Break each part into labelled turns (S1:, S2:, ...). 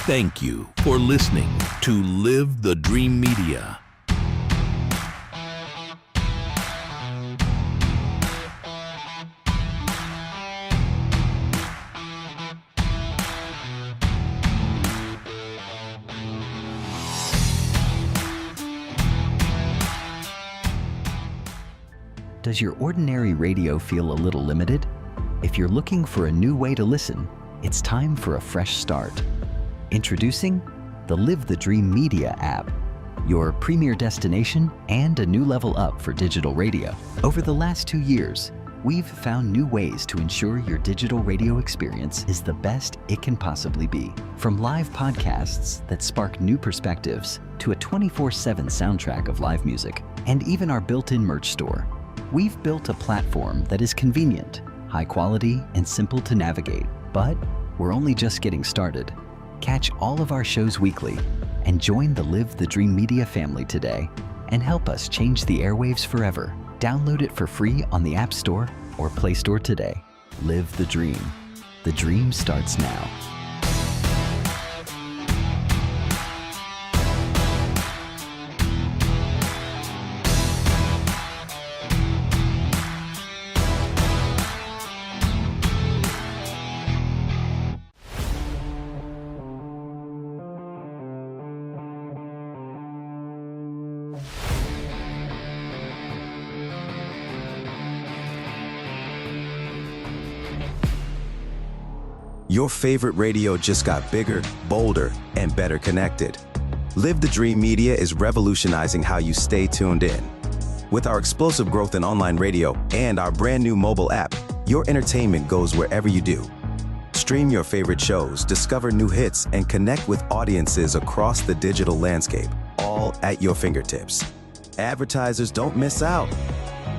S1: Thank you for listening to Live the Dream Media.
S2: Does your ordinary radio feel a little limited? If you're looking for a new way to listen, it's time for a fresh start. Introducing the Live the Dream Media app, your premier destination and a new level up for digital radio. Over the last 2 years, we've found new ways to ensure your digital radio experience is the best it can possibly be. From live podcasts that spark new perspectives to a 24/7 soundtrack of live music, and even our built-in merch store. We've built a platform that is convenient, high quality, and simple to navigate. But we're only just getting started. Catch all of our shows weekly and join the Live the Dream Media family today and help us change the airwaves forever. Download it for free on the App Store or Play Store today. Live the dream. The dream starts now.
S3: Your favorite radio just got bigger, bolder, and better connected. Live the Dream Media is revolutionizing how you stay tuned in. With our explosive growth in online radio and our brand new mobile app, your entertainment goes wherever you do. Stream your favorite shows, discover new hits, and connect with audiences across the digital landscape, all at your fingertips. Advertisers don't miss out.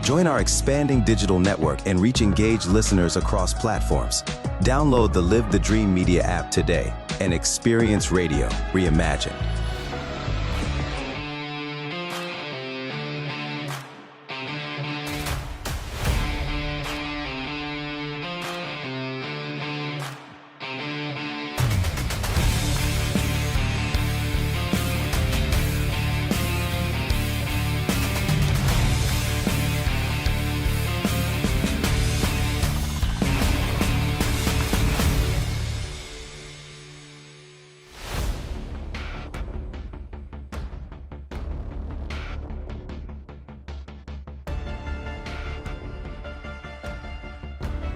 S3: Join our expanding digital network and reach engaged listeners across platforms. Download the Live the Dream Media app today and experience radio reimagined.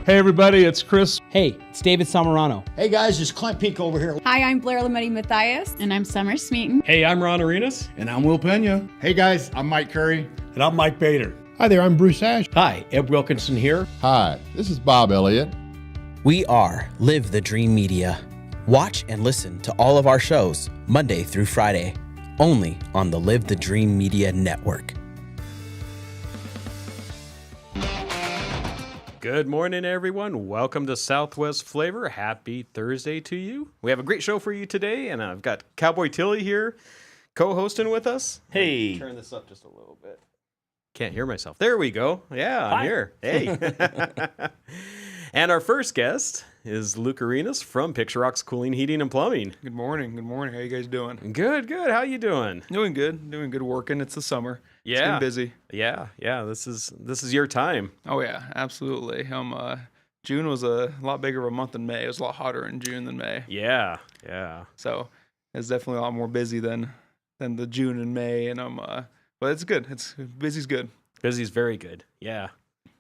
S4: Hey everybody, it's Chris.
S5: Hey, it's David Samarano.
S6: Hey guys, it's Clint Peak over here.
S7: Hi, I'm Blair Lametti Mathias.
S8: And I'm Summer Smeaton.
S9: Hey, I'm Ron Arenas.
S10: And I'm Will Pena.
S11: Hey guys, I'm Mike Curry.
S12: And I'm Mike Bader.
S13: Hi there, I'm Bruce Ash.
S14: Hi, Ed Wilkinson here.
S15: Hi, this is Bob Elliott.
S16: We are Live the Dream Media. Watch and listen to all of our shows Monday through Friday, only on the Live the Dream Media Network.
S9: Good morning, everyone. Welcome to Southwest Flavor. Happy Thursday to you. We have a great show for you today, and I've got Cowboy Tilley here co-hosting with us.
S14: Hey.
S9: Turn this up just a little bit. Can't hear myself. There we go. Yeah, I'm here. Hey. And our first guest is Luke Arenas from Picture Rocks Cooling, Heating, and Plumbing.
S17: Good morning. Good morning. How you guys doing?
S9: Good, good. How you doing?
S17: Doing good. Doing good working. It's the summer.
S9: Yeah.
S17: It's been busy.
S9: Yeah. This is your time.
S17: Oh yeah, absolutely. June was a lot bigger of a month than May. It was a lot hotter in June than May.
S9: Yeah.
S17: So it's definitely a lot more busy than the June and May, and but it's good. Busy's good.
S9: Busy's very good. Yeah.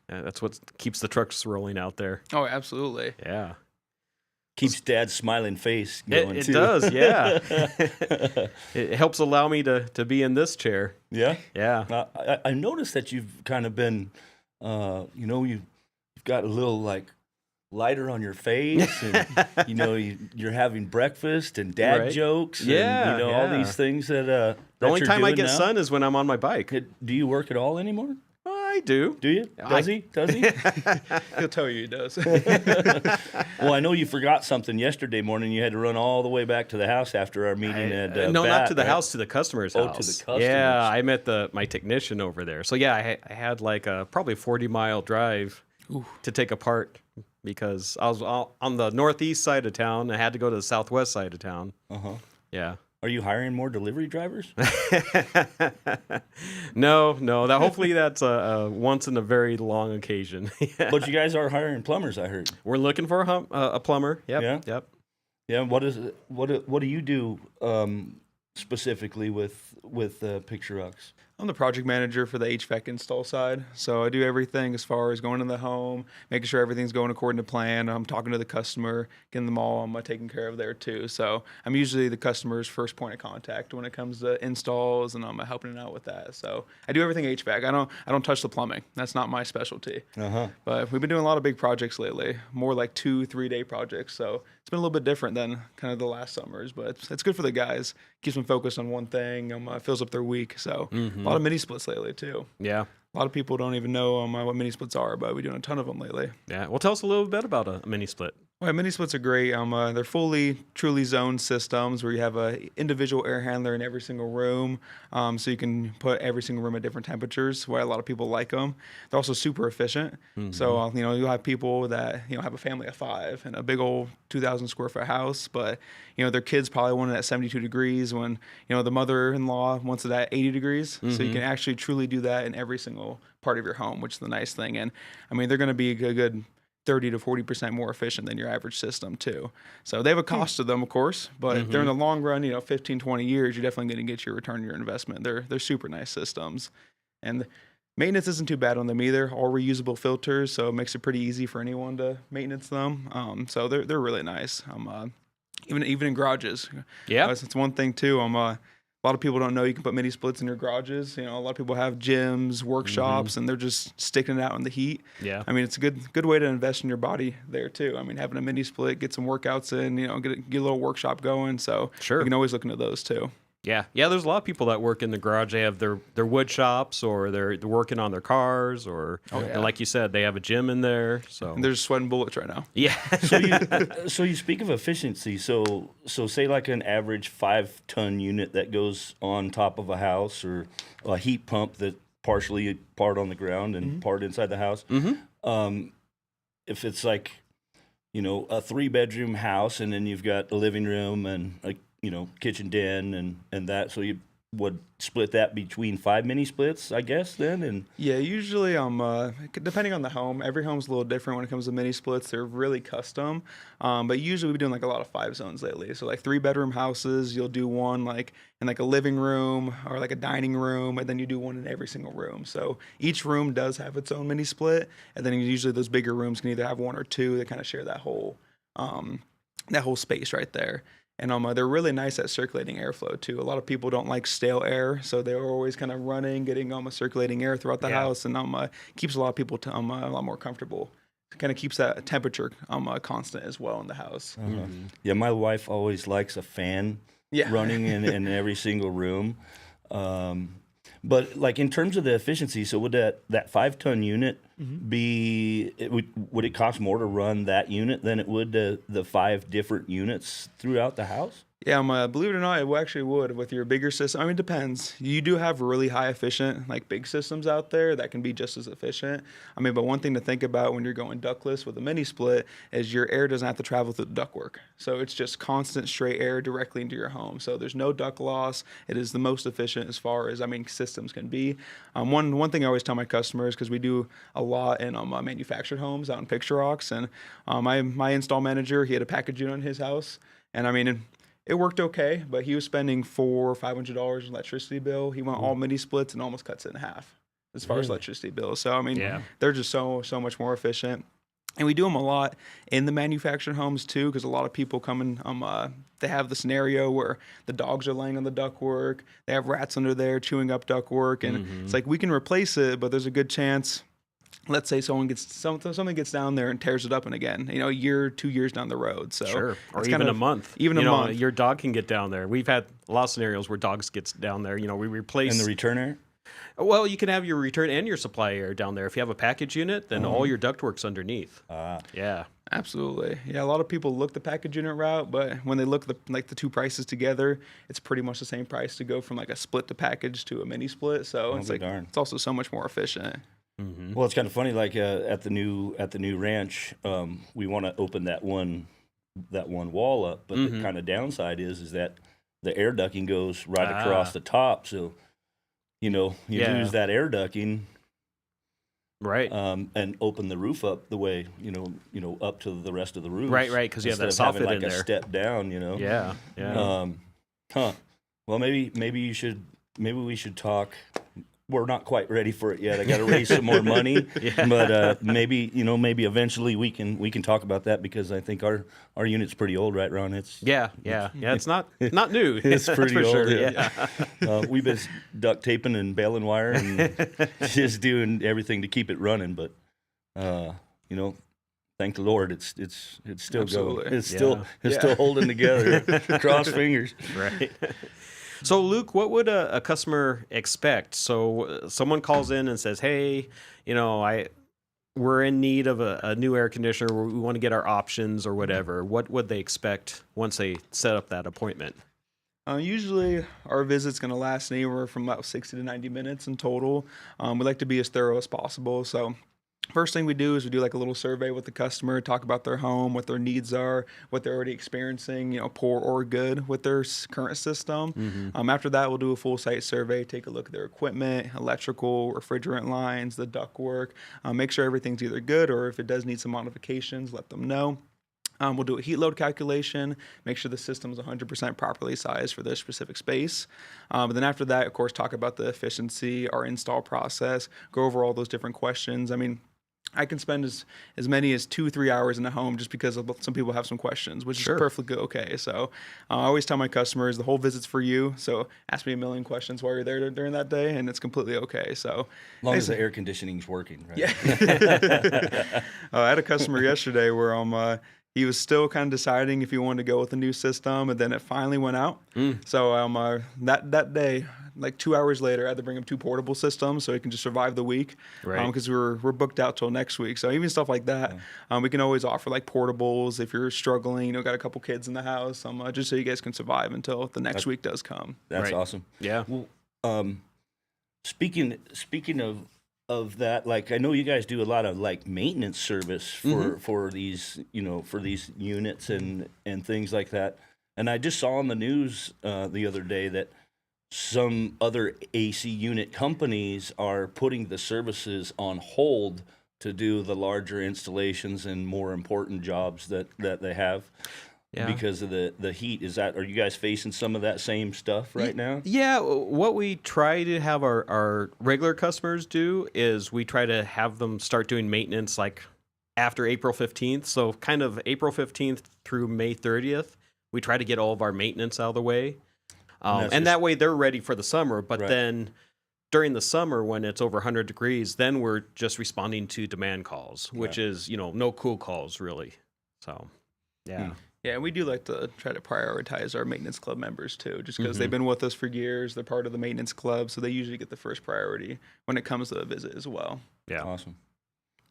S9: That's what keeps the trucks rolling out there.
S17: Oh, absolutely.
S9: Yeah.
S14: Keeps Dad's smiling face going,
S9: it
S14: too.
S9: It does, yeah. It helps allow me to be in this chair.
S14: Yeah?
S9: Yeah.
S14: I noticed that you've kind of been, you've got a little, lighter on your face, and, you're having breakfast and dad jokes and, all these things that the
S9: only time I get
S14: now.
S9: sun is when I'm on my bike.
S14: Do you work at all anymore?
S9: I do.
S14: Do you? Does he?
S17: He'll tell you he does.
S14: Well, I know you forgot something yesterday morning. You had to run all the way back to the house after our meeting at
S9: no,
S14: BAT,
S9: not to the
S14: right?
S9: house, to the customer's house.
S14: Oh, to the customers.
S9: Yeah, I met my technician over there. So, yeah, I had like a probably 40-mile drive to take apart because I was on the northeast side of town. I had to go to the southwest side of town. Yeah.
S14: Are you hiring more delivery drivers?
S9: No. That hopefully that's a once in a very long occasion.
S14: But you guys are hiring plumbers, I heard.
S9: We're looking for a plumber. Yep.
S14: Yeah?
S9: Yep.
S14: Yeah. What do you do specifically with Picture Rocks?
S17: I'm the project manager for the HVAC install side. So I do everything as far as going in the home, making sure everything's going according to plan. I'm talking to the customer, getting them all taken care of there too. So I'm usually the customer's first point of contact when it comes to installs, and I'm helping out with that. So I do everything HVAC. I don't touch the plumbing. That's not my specialty. But we've been doing a lot of big projects lately, more like 2-3 day projects. So it's been a little bit different than kind of the last summers, but it's good for the guys. Keeps them focused on one thing. Fills up their week. So a lot of mini splits lately too.
S9: Yeah.
S17: A lot of people don't even know what mini splits are, but we're doing a ton of them lately.
S9: Yeah. Well, tell us a little bit about a mini split.
S17: Well, mini splits are great. They're fully, truly zoned systems where you have a individual air handler in every single room, so you can put every single room at different temperatures. Why a lot of people like them. They're also super efficient. So you'll have people that have a family of 5 and a big old 2,000 square foot house, but their kids probably want it at 72 degrees when the mother-in-law wants it at 80 degrees. So you can actually truly do that in every single part of your home, which is the nice thing. And they're going to be a good 30 to 40% more efficient than your average system too. So they have a cost to them, of course, but if they're in the long run, 15, 20 years, you're definitely going to get your return on your investment. They're super nice systems. And maintenance isn't too bad on them either. All reusable filters, so it makes it pretty easy for anyone to maintenance them. So they're really nice. Even in garages.
S9: Yeah.
S17: It's one thing too. A lot of people don't know you can put mini splits in your garages. A lot of people have gyms, workshops, and they're just sticking it out in the heat.
S9: Yeah.
S17: It's a good way to invest in your body there too. Having a mini split, get some workouts in, get a little workshop going. So
S9: sure,
S17: you can always look into those too.
S9: Yeah. There's a lot of people that work in the garage. They have their wood shops, or they're working on their cars, or and like you said, they have a gym in there. So
S17: and they're just sweating bullets right now.
S9: Yeah.
S14: So you speak of efficiency. So say like an average 5-ton unit that goes on top of a house, or a heat pump that partially part on the ground and part inside the house. If it's like a 3-bedroom house, and then you've got a living room and kitchen den and that, so you would split that between 5 mini splits, I guess, then? And
S17: yeah, usually depending on the home, every home's a little different when it comes to mini splits. They're really custom, but usually we're doing like a lot of 5 zones lately. So like 3-bedroom houses, you'll do one like in like a living room or like a dining room, and then you do one in every single room. So each room does have its own mini split, and then usually those bigger rooms can either have 1 or 2 that kind of share that whole space right there. And they're really nice at circulating airflow too. A lot of people don't like stale air, so they're always kind of running, getting circulating air throughout the house, and keeps a lot of people a lot more comfortable. It kind of keeps that temperature constant as well in the house.
S14: Yeah, my wife always likes a fan running in every single room. But like in terms of the efficiency, so would that 5-ton unit would it cost more to run that unit than it would the 5 different units throughout the house?
S17: Yeah, believe it or not, it actually would with your bigger system. It depends. You do have really high efficient, like big systems out there that can be just as efficient. But one thing to think about when you're going ductless with a mini split is your air doesn't have to travel through the ductwork. So it's just constant straight air directly into your home. So there's no duct loss. It is the most efficient as far as, systems can be. One thing I always tell my customers, because we do a lot in manufactured homes out in Picture Rocks, and my install manager, he had a package unit in his house, and it worked okay, but he was spending $400 or $500 in electricity bill. He went all mini splits and almost cuts it in half as far as electricity bills. So they're just so much more efficient. And we do them a lot in the manufactured homes too, because a lot of people come in. They have the scenario where the dogs are laying on the ductwork. They have rats under there chewing up ductwork, and it's like we can replace it, but there's a good chance. Let's say something gets down there and tears it up, and again, a year, 2 years down the road. So
S9: sure, or even a month.
S17: Even a month.
S9: Your dog can get down there. We've had a lot of scenarios where dogs gets down there. We replace.
S14: And the return air?
S9: Well, you can have your return and your supply air down there. If you have a package unit, then all your ductwork's underneath. Yeah.
S17: Absolutely. Yeah, a lot of people look the package unit route, but when they look the 2 prices together, it's pretty much the same price to go from like a split to package to a mini split. So it's
S14: darn.
S17: It's also so much more efficient.
S9: Mm-hmm.
S14: Well, it's kind of funny. Like at the new ranch, we want to open that one wall up, but the kind of downside is that the air ducting goes right across the top. So, you lose that air ducting.
S9: Right.
S14: And open the roof up the way, up to the rest of the roof.
S9: Right, because you have that soffit
S14: like
S9: in
S14: a
S9: there.
S14: step down,
S9: Yeah, yeah.
S14: Well, maybe we should talk. We're not quite ready for it yet. I got to raise some more money, but maybe eventually we can talk about that, because I think our unit's pretty old, right, Ron? It's
S9: It's not new.
S14: It's pretty old.
S9: Sure.
S14: Yeah. We've been duct taping and baling wire and just doing everything to keep it running, but thank the Lord, it's still going. It's still holding together. Cross fingers.
S9: Right. So, Luke, what would a customer expect? So, someone calls in and says, "Hey, we're in need of a new air conditioner. We want to get our options or whatever." What would they expect once they set up that appointment?
S17: Usually, our visit's going to last anywhere from about 60 to 90 minutes in total. We like to be as thorough as possible. So, first thing we do is we do like a little survey with the customer, talk about their home, what their needs are, what they're already experiencing, poor or good with their current system. After that, we'll do a full site survey, take a look at their equipment, electrical, refrigerant lines, the ductwork, make sure everything's either good, or if it does need some modifications, let them know. We'll do a heat load calculation, make sure the system is 100% properly sized for their specific space. But then after that, of course, talk about the efficiency, our install process, go over all those different questions. I mean, I can spend as many as 2-3 hours in a home just because some people have some questions, which is perfectly okay. So I always tell my customers the whole visit's for you. So ask me a million questions while you're there during that day, and it's completely okay. So
S14: as long as the air conditioning's working, right?
S17: Yeah. I had a customer yesterday where he was still kind of deciding if he wanted to go with a new system, and then it finally went out. So that day, like 2 hours later, I had to bring him 2 portable systems so he can just survive the week.
S9: Right.
S17: Because we're booked out till next week. So even stuff like that, we can always offer like portables if you're struggling, got a couple kids in the house, just so you guys can survive until the next week does come.
S14: That's awesome.
S9: Yeah.
S14: Well, speaking of that, like I know you guys do a lot of like maintenance service for these units and things like that. And I just saw on the news the other day that some other AC unit companies are putting the services on hold to do the larger installations and more important jobs that they have. Yeah. Because of the heat. Are you guys facing some of that same stuff right now?
S9: Yeah, what we try to have our regular customers do is we try to have them start doing maintenance like after April 15th. So kind of April 15th through May 30th, we try to get all of our maintenance out of the way. And that way they're ready for the summer. But then during the summer when it's over 100 degrees, then we're just responding to demand calls, which is, no cool calls really. So, yeah.
S17: Yeah, we do like to try to prioritize our maintenance club members too, just because they've been with us for years. They're part of the maintenance club, so they usually get the first priority when it comes to a visit as well.
S9: Yeah.
S14: Awesome.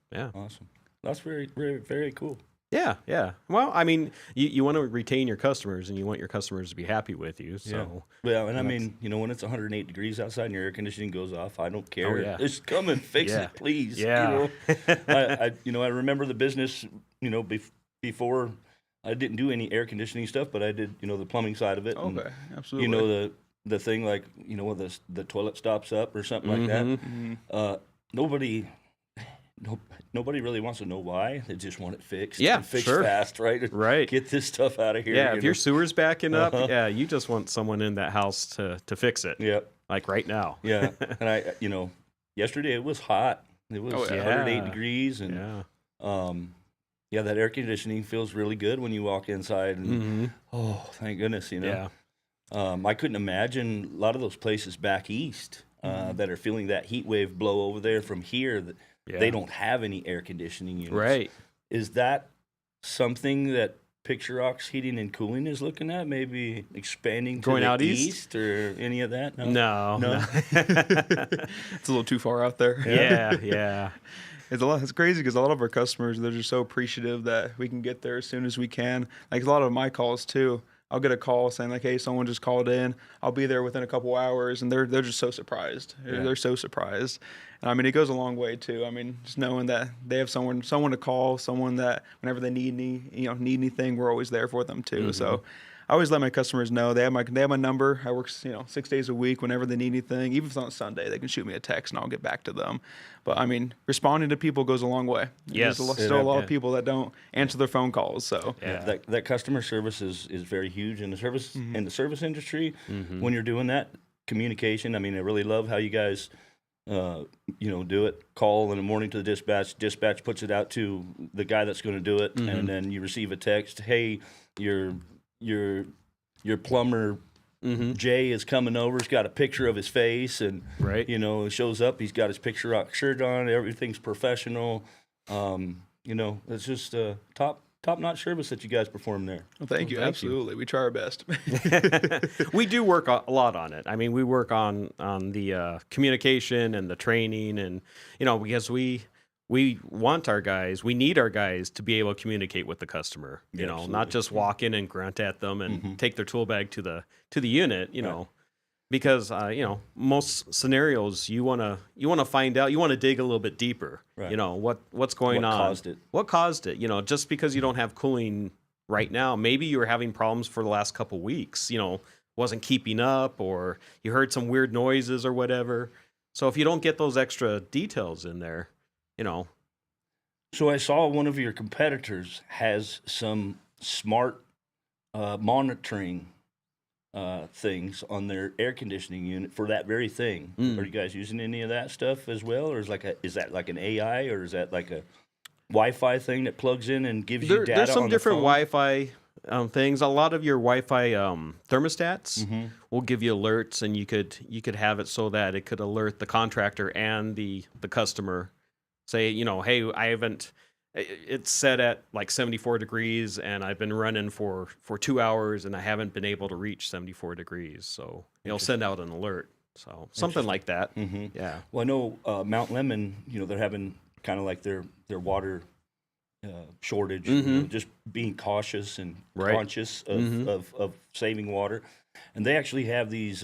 S9: Yeah.
S14: Awesome. That's very, very, very cool.
S9: Yeah, yeah. Well, I mean, you want to retain your customers, and you want your customers to be happy with you. So,
S14: well, and I mean, when it's 108 degrees outside and your air conditioning goes off, I don't care.
S9: Oh, yeah.
S14: Just come and fix it, please.
S9: Yeah.
S14: I remember the business. Before I didn't do any air conditioning stuff, but I did, the plumbing side of it.
S17: Okay, absolutely.
S14: The thing like, when the toilet stops up or something like that. Nobody really wants to know why. They just want it fixed.
S9: Yeah,
S14: fixed fast, right?
S9: Right.
S14: Get this stuff out of here.
S9: Yeah, if your sewer's backing up, you just want someone in that house to fix it.
S14: Yep.
S9: Like right now.
S14: Yeah. And I, yesterday it was hot. It was 108 degrees, and that air conditioning feels really good when you walk inside. And oh, thank goodness,
S9: Yeah.
S14: I couldn't imagine a lot of those places back east that are feeling that heat wave blow over there from here. They don't have any air conditioning units.
S9: Right.
S14: Is that something that Picture Rocks Heating and Cooling is looking at? Maybe expanding to
S9: going
S14: the
S9: out
S14: east or any of that?
S9: No.
S17: It's a little too far out there.
S9: Yeah.
S17: It's crazy because a lot of our customers, they're just so appreciative that we can get there as soon as we can. Like a lot of my calls too. I'll get a call saying like, hey, someone just called in. I'll be there within a couple hours, and they're just so surprised. They're so surprised. And I mean, it goes a long way too. I mean, just knowing that they have someone to call, someone that whenever they need anything, we're always there for them too. So I always let my customers know they have my number. I work 6 days a week. Whenever they need anything, even if it's on Sunday, they can shoot me a text and I'll get back to them. But I mean, responding to people goes a long way.
S9: Yes,
S17: there's still a lot of people that don't answer their phone calls. So
S14: that customer service is very huge in the service in the service industry. When you're doing that communication, I mean, I really love how you guys do it. Call in the morning to the dispatch. Dispatch puts it out to the guy that's going to do it, and then you receive a text. Hey, your plumber Jay is coming over. He's got a picture of his face, and it shows up. He's got his picture shirt on. Everything's professional. It's just top-notch service that you guys perform there.
S17: Well, thank you. Absolutely. We try our best.
S9: We do work a lot on it. I mean, we work on the communication and the training, and because we want our guys, we need our guys to be able to communicate with the customer. Not just walk in and grunt at them and take their tool bag to the unit. Because most scenarios you want to find out, you want to dig a little bit deeper. Right. What's going on? What caused it? Just because you don't have cooling right now, maybe you were having problems for the last couple weeks. Wasn't keeping up, or you heard some weird noises or whatever. So if you don't get those extra details in there,
S14: So I saw one of your competitors has some smart monitoring things on their air conditioning unit for that very thing. Are you guys using any of that stuff as well, or is that like an AI, or is that like a Wi-Fi thing that plugs in and gives you data?
S9: There's some
S14: on
S9: different
S14: the
S9: Wi-Fi things. A lot of your Wi-Fi thermostats will give you alerts, and you could have it so that it could alert the contractor and the customer. Say, hey, I haven't. It's set at like 74 degrees, and I've been running for 2 hours, and I haven't been able to reach 74 degrees. So it'll send out an alert. So something like that. Yeah.
S14: Well, I know Mount Lemmon, they're having kind of like their water shortage. Just being cautious and conscious of saving water, and they actually have these.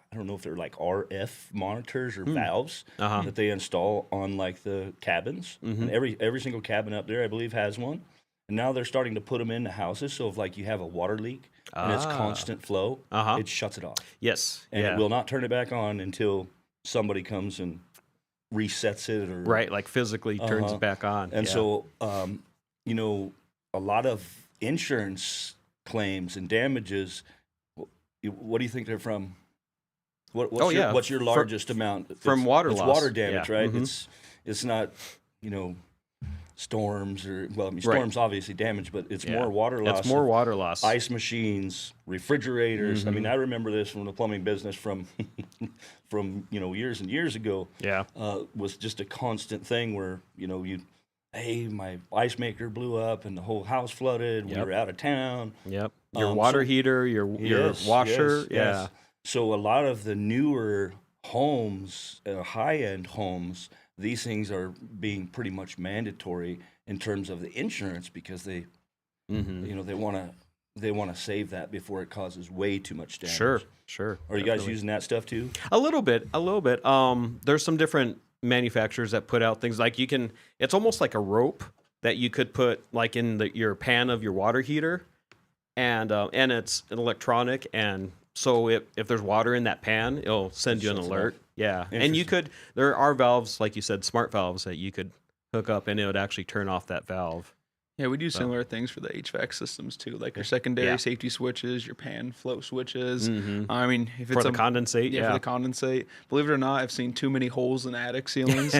S14: I don't know if they're like RF monitors or valves that they install on like the cabins. And every single cabin up there, I believe, has one. And now they're starting to put them into houses. So if like you have a water leak and it's constant flow, it shuts it off.
S9: Yes.
S14: And it will not turn it back on until somebody comes and resets it, or
S9: like physically turns it back on.
S14: And so, a lot of insurance claims and damages. What do you think they're from? What's your largest amount
S9: from water loss?
S14: It's water damage, right? It's not storms or storms obviously damage, but it's more water loss.
S9: It's more water loss.
S14: Ice machines, refrigerators. I mean, I remember this from the plumbing business from years and years ago.
S9: Yeah,
S14: was just a constant thing where hey, my ice maker blew up and the whole house flooded. We were out of town.
S9: Yep. Your water heater, your washer.
S14: Yes. So a lot of the newer homes, high-end homes, these things are being pretty much mandatory in terms of the insurance, because they want to save that before it causes way too much damage.
S9: Sure.
S14: Are you guys using that stuff too?
S9: A little bit. There's some different manufacturers that put out things like it's almost like a rope that you could put like in your pan of your water heater, and it's an electronic, and so if there's water in that pan, it'll send you an alert. Yeah. And there are valves, like you said, smart valves that you could hook up, and it would actually turn off that valve.
S17: Yeah, we do similar things for the HVAC systems too, like your secondary safety switches, your pan flow switches. I mean, if it's
S9: for the condensate,
S17: for the condensate. Believe it or not, I've seen too many holes in attic ceilings.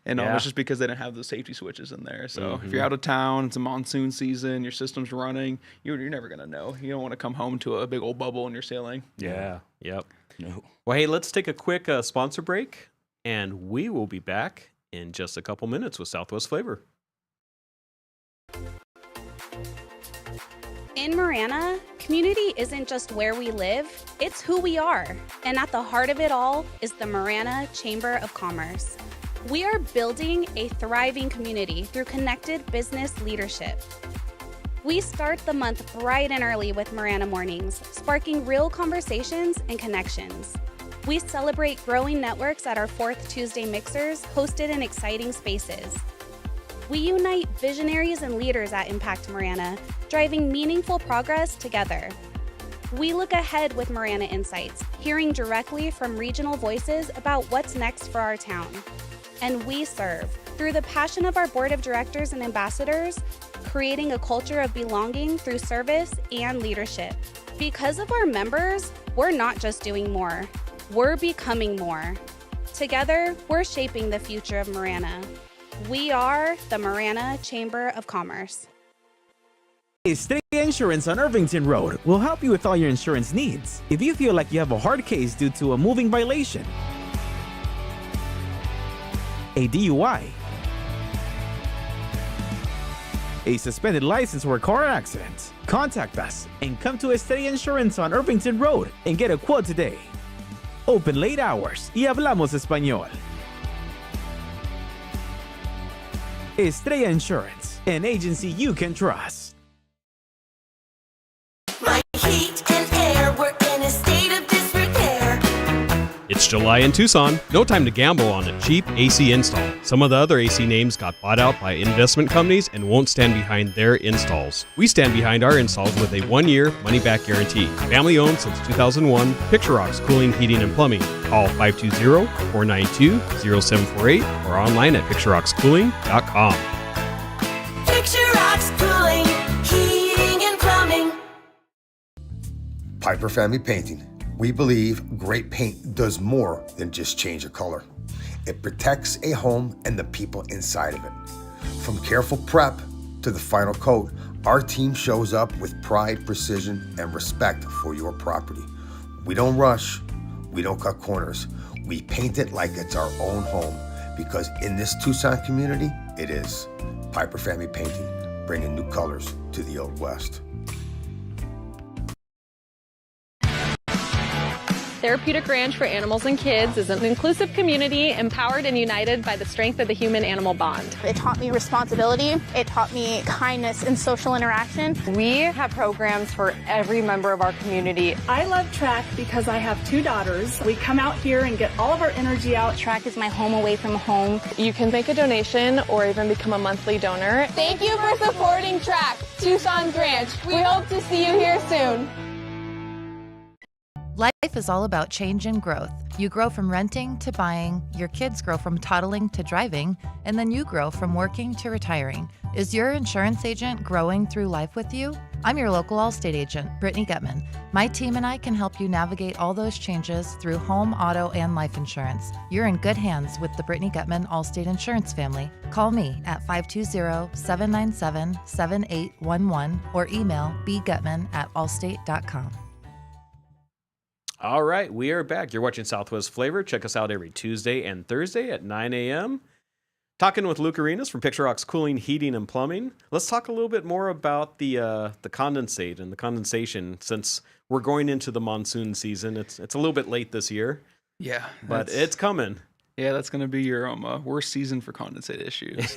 S17: It's just because they didn't have those safety switches in there. So if you're out of town, it's a monsoon season, your system's running, you're never gonna know. You don't want to come home to a big old bubble in your ceiling.
S9: Yeah. Yep. No. Well, hey, let's take a quick sponsor break, and we will be back in just a couple minutes with Southwest Flavor.
S7: In Marana, community isn't just where we live, it's who we are. And at the heart of it all is the Marana Chamber of Commerce. We are building a thriving community through connected business leadership. We start the month bright and early with Marana Mornings, sparking real conversations and connections. We celebrate growing networks at our 4th Tuesday mixers, hosted in exciting spaces. We unite visionaries and leaders at Impact Marana, driving meaningful progress together. We look ahead with Marana Insights, hearing directly from regional voices about what's next for our town. And we serve through the passion of our board of directors and ambassadors, creating a culture of belonging through service and leadership. Because of our members, we're not just doing more, we're becoming more. Together, we're shaping the future of Marana. We are the Marana Chamber of Commerce.
S8: Stay Insurance on Irvington Road will help you with all your insurance needs. If you feel like you have a hard case due to a moving violation, a DUI, a suspended license or a car accident, contact us and come to Stay Insurance on Irvington Road and get a quote today. Open late hours y hablamos español. Estrella Insurance, an agency you can trust.
S10: My heat and air were in a state of disrepair.
S9: It's July in Tucson. No time to gamble on a cheap AC install. Some of the other AC names got bought out by investment companies and won't stand behind their installs. We stand behind our installs with a 1-year money-back guarantee. Family owned since 2001. Picture Rocks Cooling, Heating, and Plumbing. Call 520-492-0748 or online at picturerockscooling.com.
S10: Picture Rocks Cooling, Heating, and Plumbing.
S11: Piper Family Painting. We believe great paint does more than just change a color. It protects a home and the people inside of it. From careful prep to the final coat, our team shows up with pride, precision, and respect for your property. We don't rush, we don't cut corners. We paint it like it's our own home, because in this Tucson community, it is. Piper Family Painting, bringing new colors to the Old West.
S12: Therapeutic Ranch for Animals and Kids is an inclusive community empowered and united by the strength of the human-animal bond.
S13: It taught me responsibility. It taught me kindness and social interaction.
S12: We have programs for every member of our community.
S18: I love TRAK because I have 2 daughters. We come out here and get all of our energy out.
S13: TRAK is my home away from home.
S12: You can make a donation or even become a monthly donor.
S19: Thank you for supporting TRAK, Tucson's Ranch. We hope to see you here soon.
S20: Life is all about change and growth. You grow from renting to buying, your kids grow from toddling to driving, and then you grow from working to retiring. Is your insurance agent growing through life with you? I'm your local Allstate agent, Brittany Gutman. My team and I can help you navigate all those changes through home, auto, and life insurance. You're in good hands with the Brittany Gutman Allstate Insurance family. Call me at 520-797-7811 or email bgutman@allstate.com.
S9: All right, we are back. You're watching Southwest Flavor. Check us out every Tuesday and Thursday at 9 a.m. Talking with Luke Arenas from Picture Rocks Cooling, Heating, and Plumbing. Let's talk a little bit more about the condensate and the condensation, since we're going into the monsoon season. It's a little bit late this year.
S17: Yeah,
S9: but it's coming.
S17: Yeah, that's going to be your worst season for condensate issues.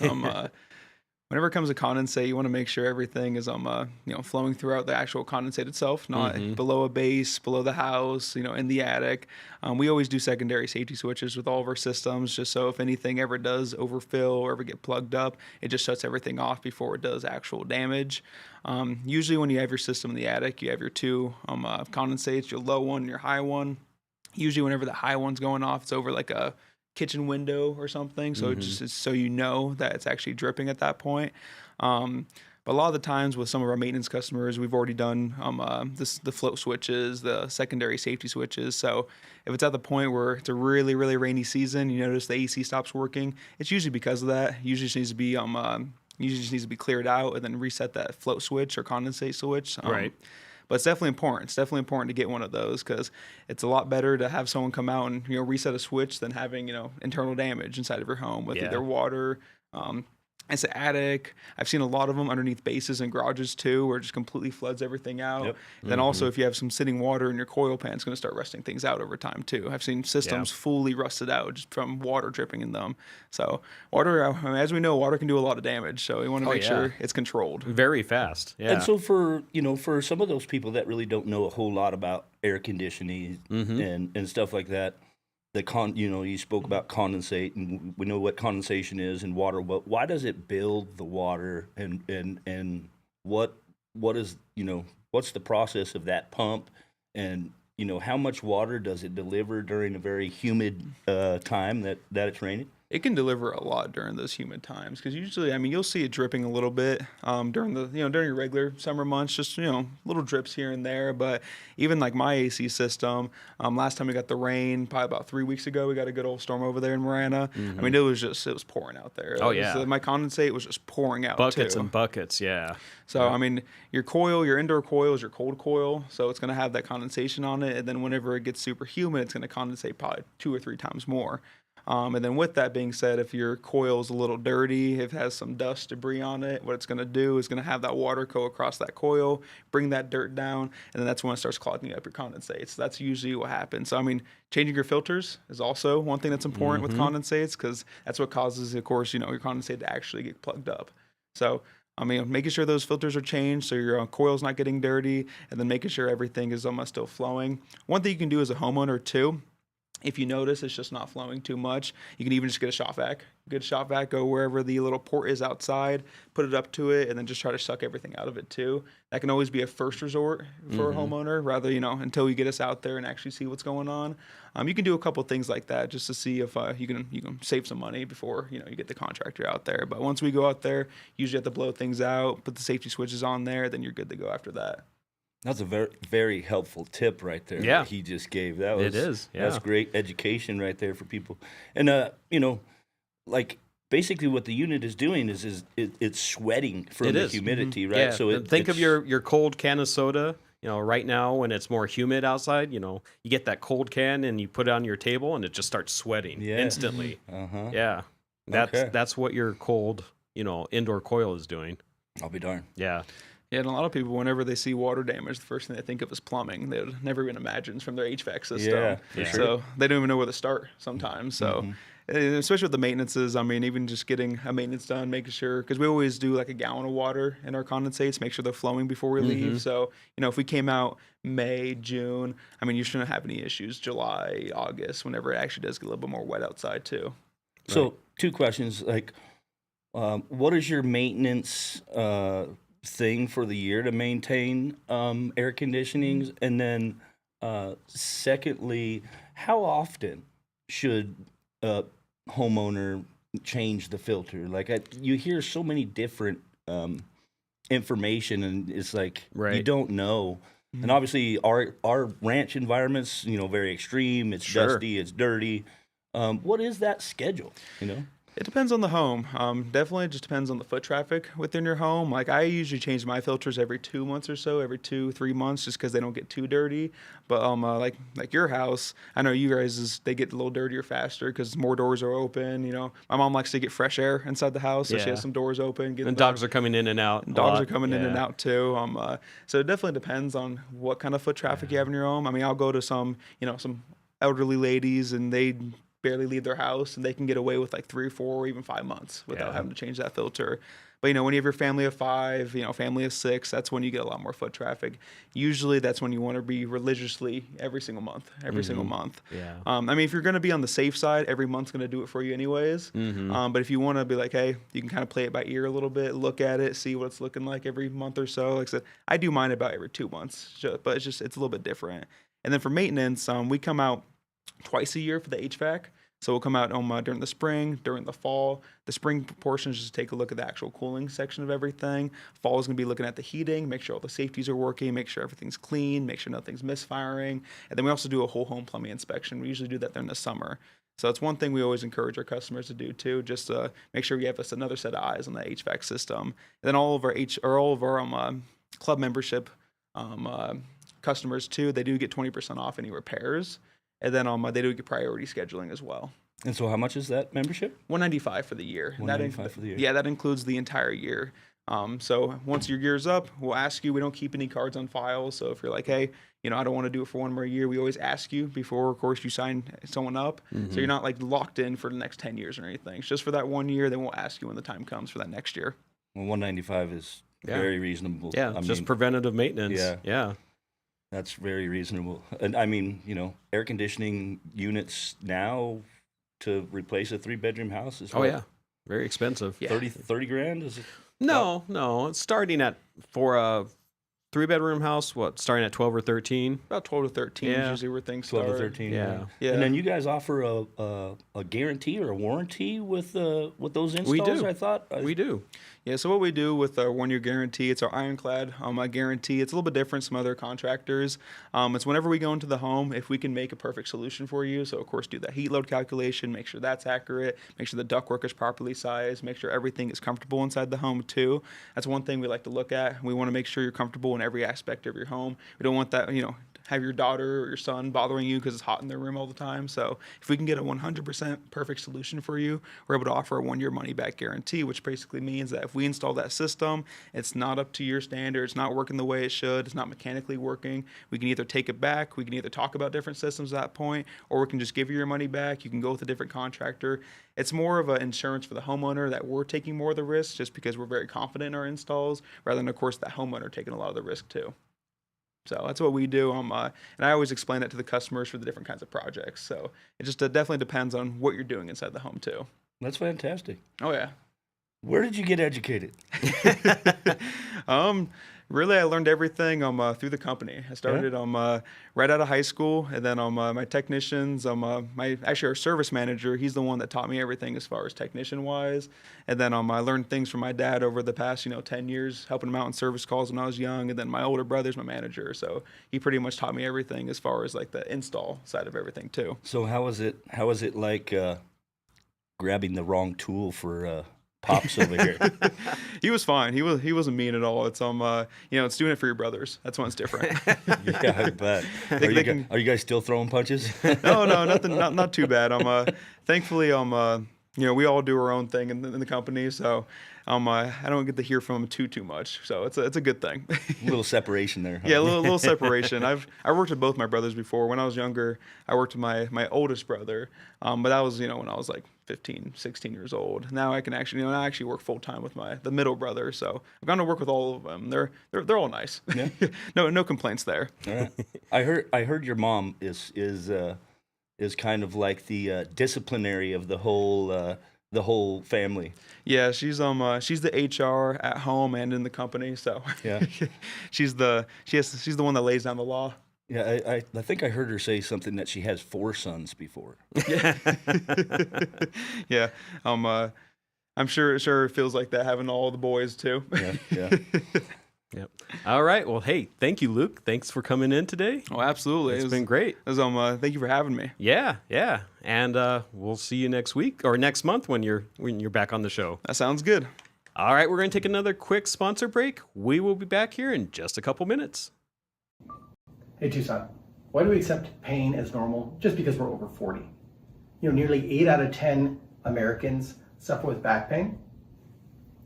S17: Whenever it comes to condensate, you want to make sure everything is flowing throughout the actual condensate itself, not below a base, below the house, in the attic. We always do secondary safety switches with all of our systems, just so if anything ever does overfill or ever get plugged up, it just shuts everything off before it does actual damage. Usually when you have your system in the attic, you have your 2 condensates, your low one and your high one. Usually whenever the high one's going off, it's over like a kitchen window or something, so it just is so you know that it's actually dripping at that point. But a lot of the times with some of our maintenance customers, we've already done the float switches, the secondary safety switches. So if it's at the point where it's a really, really rainy season, you notice the AC stops working, it's usually because of that. Usually just needs to be cleared out and then reset that float switch or condensate switch.
S9: Right.
S17: But it's definitely important. It's definitely important to get one of those, because it's a lot better to have someone come out and reset a switch than having internal damage inside of your home with either water, It's an attic. I've seen a lot of them underneath bases and garages too, where it just completely floods everything out.
S14: Yep.
S17: And then also, if you have some sitting water in your coil pan, it's going to start rusting things out over time too. I've seen systems fully rusted out just from water dripping in them. So water, as we know, water can do a lot of damage. So we want to make sure it's controlled
S9: very fast. Yeah.
S14: And so for some of those people that really don't know a whole lot about air conditioning and stuff like that, you spoke about condensate, and we know what condensation is in water. But why does it build the water, and what is what's the process of that pump, and how much water does it deliver during a very humid time that it's raining?
S17: It can deliver a lot during those humid times, because usually, you'll see it dripping a little bit during during your regular summer months, just little drips here and there. But even like my AC system, last time we got the rain, probably about 3 weeks ago, we got a good old storm over there in Marana. It was pouring out there. My condensate was just pouring out
S9: buckets and buckets. Yeah.
S17: So your indoor coil is your cold coil, so it's going to have that condensation on it, and then whenever it gets super humid, it's going to condensate probably 2 or 3 times more. And then with that being said, if your coil is a little dirty, if it has some dust, debris on it, what it's going to do is going to have that water go across that coil, bring that dirt down, and then that's when it starts clogging up your condensate. So that's usually what happens. So, changing your filters is also one thing that's important with condensates, because that's what causes, of course, your condensate to actually get plugged up. So, making sure those filters are changed so your coil's not getting dirty, and then making sure everything is almost still flowing. One thing you can do as a homeowner too, if you notice it's just not flowing too much, you can even just get a shop vac. Get a shop vac, go wherever the little port is outside, put it up to it, and then just try to suck everything out of it too. That can always be a first resort for a homeowner, rather, until you get us out there and actually see what's going on. You can do a couple things like that just to see if you can save some money before you get the contractor out there. But once we go out there, usually have to blow things out, put the safety switches on there, then you're good to go after that.
S14: That's a very, very helpful tip right there that he just gave. That's great education right there for people. And basically what the unit is doing is it's sweating from the humidity, right?
S9: Yeah.
S14: So
S9: think of your cold can of soda. Right now when it's more humid outside, you get that cold can and you put it on your table and it just starts sweating instantly. Yeah. That's what your cold, indoor coil is doing.
S14: I'll be darned.
S9: Yeah.
S17: Yeah, and a lot of people, whenever they see water damage, the first thing they think of is plumbing. They would never even imagine from their HVAC system.
S14: Yeah, for sure.
S17: So they don't even know where to start sometimes. So, especially with the maintenances, even just getting a maintenance done, making sure, because we always do like a gallon of water in our condensates, make sure they're flowing before we leave. So, if we came out May, June, you shouldn't have any issues. July, August, whenever it actually does get a little bit more wet outside too.
S14: So, 2 questions. What is your maintenance thing for the year to maintain air conditioning? And then secondly, how often should a homeowner change the filter? You hear so many different information, and it's you don't know. And obviously our ranch environment's very extreme. It's dusty, it's dirty. What is that schedule?
S17: It depends on the home. Definitely just depends on the foot traffic within your home. I usually change my filters every 2 months or so, every 2-3 months, just because they don't get too dirty. But like your house, I know you guys they get a little dirtier faster because more doors are open. My mom likes to get fresh air inside the house, so she has some doors open.
S9: And dogs are coming in and out.
S17: Dogs are coming in and out too. So it definitely depends on what kind of foot traffic you have in your home. I'll go to some elderly ladies, and they barely leave their house, and they can get away with 3 or 4 or even 5 months without having to change that filter. But when you have your family of 5, family of 6, that's when you get a lot more foot traffic. Usually that's when you want to be religiously every single month.
S9: Yeah.
S17: If you're going to be on the safe side, every month's going to do it for you anyways. But if you want to be hey, you can kind of play it by ear a little bit, look at it, see what it's looking like every month or so. Like I said, I do mine about every 2 months, but it's a little bit different. And then for maintenance, we come out twice a year for the HVAC. So we'll come out during the spring, during the fall. The spring portion is just take a look at the actual cooling section of everything. Fall is going to be looking at the heating, make sure all the safeties are working, make sure everything's clean, make sure nothing's misfiring. And then we also do a whole home plumbing inspection. We usually do that during the summer. So it's one thing we always encourage our customers to do too, just to make sure we have another set of eyes on the HVAC system. And then all of our club membership customers too, they do get 20% off any repairs. And then they do get priority scheduling as well.
S14: And so how much is that membership?
S17: $195 for the year.
S14: $195 for the year.
S17: Yeah, that includes the entire year. So once your year's up, we'll ask you. We don't keep any cards on file. So if you're like, hey, I don't want to do it for one more year, we always ask you before, of course, you sign someone up.
S14: Mm-hmm.
S17: So you're not like locked in for the next 10 years or anything. It's just for that 1 year. Then we'll ask you when the time comes for that next year.
S14: Well, $195 is very reasonable.
S9: Yeah, just preventative maintenance. Yeah.
S14: That's very reasonable. And I mean, air conditioning units now to replace a 3-bedroom house is
S9: very expensive.
S14: 30 grand is it?
S9: No, it's starting at, for a 3-bedroom house, starting at 12 or 13?
S17: About 12 to 13 is usually where things start.
S14: 12 to 13.
S9: Yeah.
S14: And then you guys offer a guarantee or a warranty with those installs.
S9: We do.
S14: I thought
S9: we do.
S17: Yeah, so what we do with our 1-year guarantee, it's our ironclad guarantee. It's a little bit different from other contractors. It's whenever we go into the home, if we can make a perfect solution for you. So, of course, do that heat load calculation, make sure that's accurate, make sure the ductwork is properly sized, make sure everything is comfortable inside the home, too. That's one thing we like to look at. We want to make sure you're comfortable in every aspect of your home. We don't want that, have your daughter or your son bothering you because it's hot in their room all the time. So if we can get a 100% perfect solution for you, we're able to offer a 1-year money-back guarantee, which basically means that if we install that system, it's not up to your standards, it's not working the way it should, it's not mechanically working, we can either take it back, we can either talk about different systems at that point, or we can just give you your money back. You can go with a different contractor. It's more of an insurance for the homeowner that we're taking more of the risk just because we're very confident in our installs, rather than, of course, that homeowner taking a lot of the risk, too. So that's what we do. And I always explain that to the customers for the different kinds of projects. So it just definitely depends on what you're doing inside the home, too.
S14: That's fantastic.
S17: Oh, yeah.
S14: Where did you get educated?
S17: Really, I learned everything through the company. I started right out of high school, and then my technicians, our service manager, he's the one that taught me everything as far as technician-wise. And then I learned things from my dad over the past 10 years, helping him out in service calls when I was young. And then my older brother's my manager, so he pretty much taught me everything as far as like the install side of everything too.
S14: So how was it like grabbing the wrong tool for Pops over here?
S17: He was fine. He wasn't mean at all. It's it's doing it for your brothers. That's when it's different.
S14: Yeah, I bet. Are you guys still throwing punches?
S17: No, nothing. Not too bad. Thankfully we all do our own thing in the company, so I don't get to hear from him too much. So it's a good thing.
S14: A little separation there. Huh?
S17: Yeah, a little separation. I worked with both my brothers before. When I was younger, I worked with my oldest brother, but that was when I was like 15, 16 years old. Now I can actually I actually work full time with the middle brother. So I've gone to work with all of them. They're all nice.
S14: Yeah.
S17: No complaints there.
S14: All right. I heard your mom is kind of like the disciplinary of the whole family.
S17: Yeah, she's the HR at home and in the company. So
S14: yeah,
S17: she's the one that lays down the law.
S14: Yeah, I think I heard her say something that she has 4 sons before.
S17: Yeah, yeah. I'm sure it feels like that having all the boys too.
S14: Yeah.
S9: Yep. All right. Well, hey, thank you, Luke. Thanks for coming in today.
S17: Oh, absolutely.
S9: It's been great.
S17: Thank you for having me.
S9: Yeah. And we'll see you next week or next month when you're back on the show.
S17: That sounds good.
S9: All right, we're going to take another quick sponsor break. We will be back here in just a couple minutes.
S21: Hey, Tucson. Why do we accept pain as normal just because we're over 40? Nearly 8 out of 10 Americans suffer with back pain.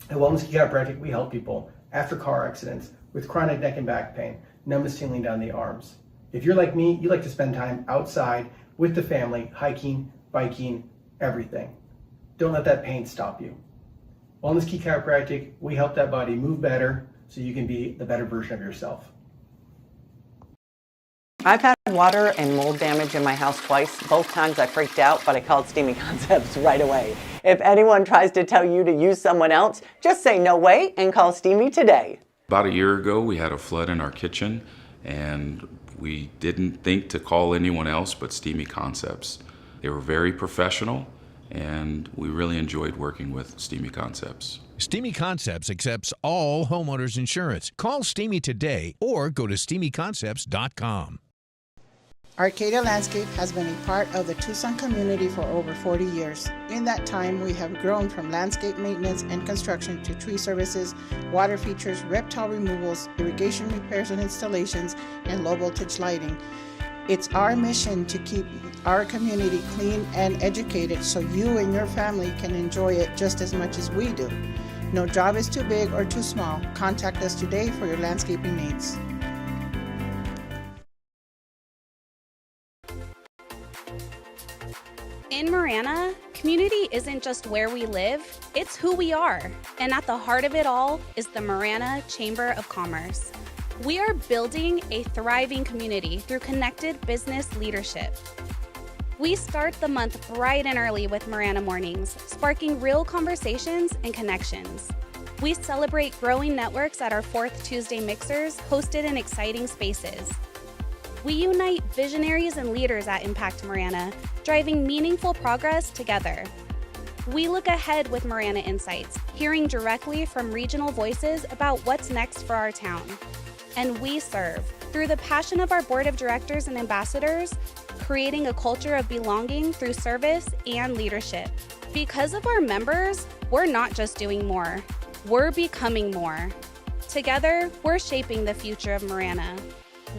S21: At Wellness Chiropractic, we help people after car accidents with chronic neck and back pain, numbness tingling down the arms. If you're like me, you like to spend time outside with the family, hiking, biking, everything. Don't let that pain stop you. Wellness Key Chiropractic, we help that body move better so you can be the better version of yourself.
S22: I've had water and mold damage in my house twice. Both times I freaked out, but I called Steamy Concepts right away. If anyone tries to tell you to use someone else, just say no way and call Steamy today.
S23: About a year ago, we had a flood in our kitchen, and we didn't think to call anyone else but Steamy Concepts. They were very professional, and we really enjoyed working with Steamy Concepts.
S1: Steamy Concepts accepts all homeowners insurance. Call Steamy today or go to steamyconcepts.com.
S24: Arcadia Landscape has been a part of the Tucson community for over 40 years. In that time, we have grown from landscape maintenance and construction to tree services, water features, reptile removals, irrigation repairs and installations, and low voltage lighting. It's our mission to keep our community clean and educated so you and your family can enjoy it just as much as we do. No job is too big or too small. Contact us today for your landscaping needs.
S7: In Marana, community isn't just where we live, it's who we are. And at the heart of it all is the Marana Chamber of Commerce. We are building a thriving community through connected business leadership. We start the month bright and early with Marana Mornings, sparking real conversations and connections. We celebrate growing networks at our 4th Tuesday mixers, hosted in exciting spaces. We unite visionaries and leaders at Impact Marana, driving meaningful progress together. We look ahead with Marana Insights, hearing directly from regional voices about what's next for our town. And we serve, through the passion of our board of directors and ambassadors, creating a culture of belonging through service and leadership. Because of our members, we're not just doing more, we're becoming more. Together, we're shaping the future of Marana.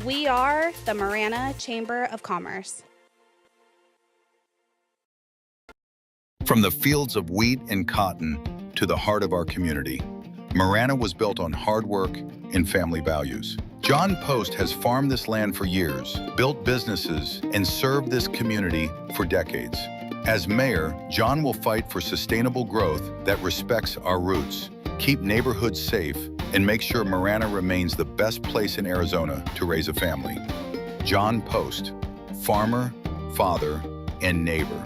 S7: We are the Marana Chamber of Commerce.
S2: From the fields of wheat and cotton to the heart of our community, Marana was built on hard work and family values. Jon Post has farmed this land for years, built businesses, and served this community for decades. As mayor, Jon will fight for sustainable growth that respects our roots, keep neighborhoods safe, and make sure Marana remains the best place in Arizona to raise a family. Jon Post, farmer, father, and neighbor.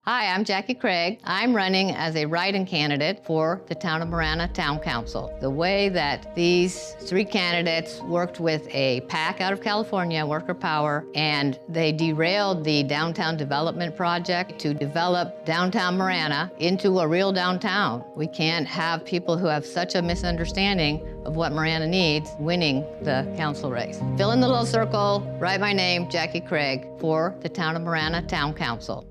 S3: Hi, I'm Jackie Craig. I'm running as a write-in candidate for the Town of Marana Town Council. The way that these 3 candidates worked with a PAC out of California, Worker Power, and they derailed the downtown development project to develop downtown Marana into a real downtown. We can't have people who have such a misunderstanding of what Marana needs winning the council race. Fill in the little circle, write my name, Jackie Craig, for the Town of Marana Town Council.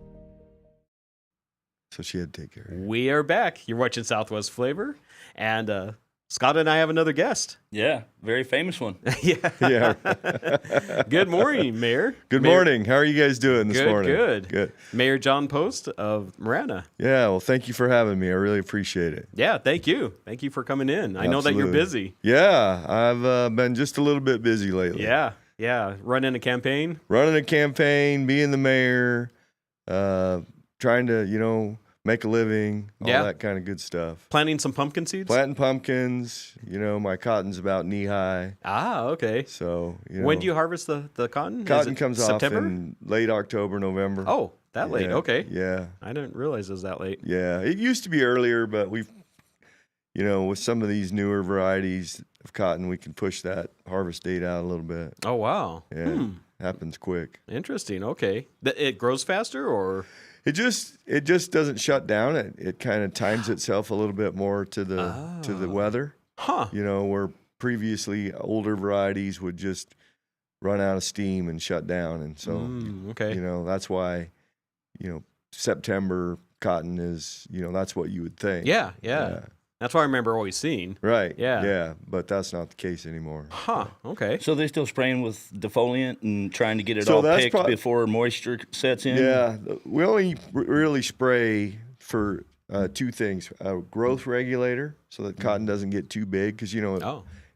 S4: So she had to take care of it.
S9: We are back. You're watching Southwest Flavor, and Scott and I have another guest.
S14: Yeah, very famous one.
S9: Yeah. Good morning, Mayor.
S4: Good morning. How are you guys doing this morning?
S9: Good. Mayor Jon Post of Marana.
S4: Yeah, well, thank you for having me. I really appreciate it.
S9: Yeah, thank you. Thank you for coming in. I know that you're busy.
S4: Yeah, I've been just a little bit busy lately.
S9: Yeah. Running a campaign,
S4: being the mayor, trying to, make a living, all that kind of good stuff.
S9: Planting some pumpkin seeds?
S4: Planting pumpkins. My cotton's about knee high.
S9: Ah, okay.
S4: So,
S9: when do you harvest the cotton?
S4: Cotton comes
S9: September?
S4: off in late October, November.
S9: Oh, that late. Okay.
S4: Yeah.
S9: I didn't realize it was that late.
S4: Yeah. It used to be earlier, but we've, with some of these newer varieties of cotton, we can push that harvest date out a little bit.
S9: Oh, wow.
S4: Yeah. Happens quick.
S9: Interesting. Okay. It grows faster, or?
S4: It just doesn't shut down. It kind of times itself a little bit more to the weather.
S9: Huh.
S4: Where previously older varieties would just run out of steam and shut down, and so that's why September cotton is that's what you would think.
S9: Yeah. That's what I remember always seeing.
S4: Right.
S9: Yeah.
S4: Yeah. But that's not the case anymore.
S9: Huh. Okay.
S14: So they're still spraying with defoliant and trying to get it all picked before moisture sets in?
S4: Yeah. We only really spray for 2 things. A growth regulator, so that cotton doesn't get too big, because,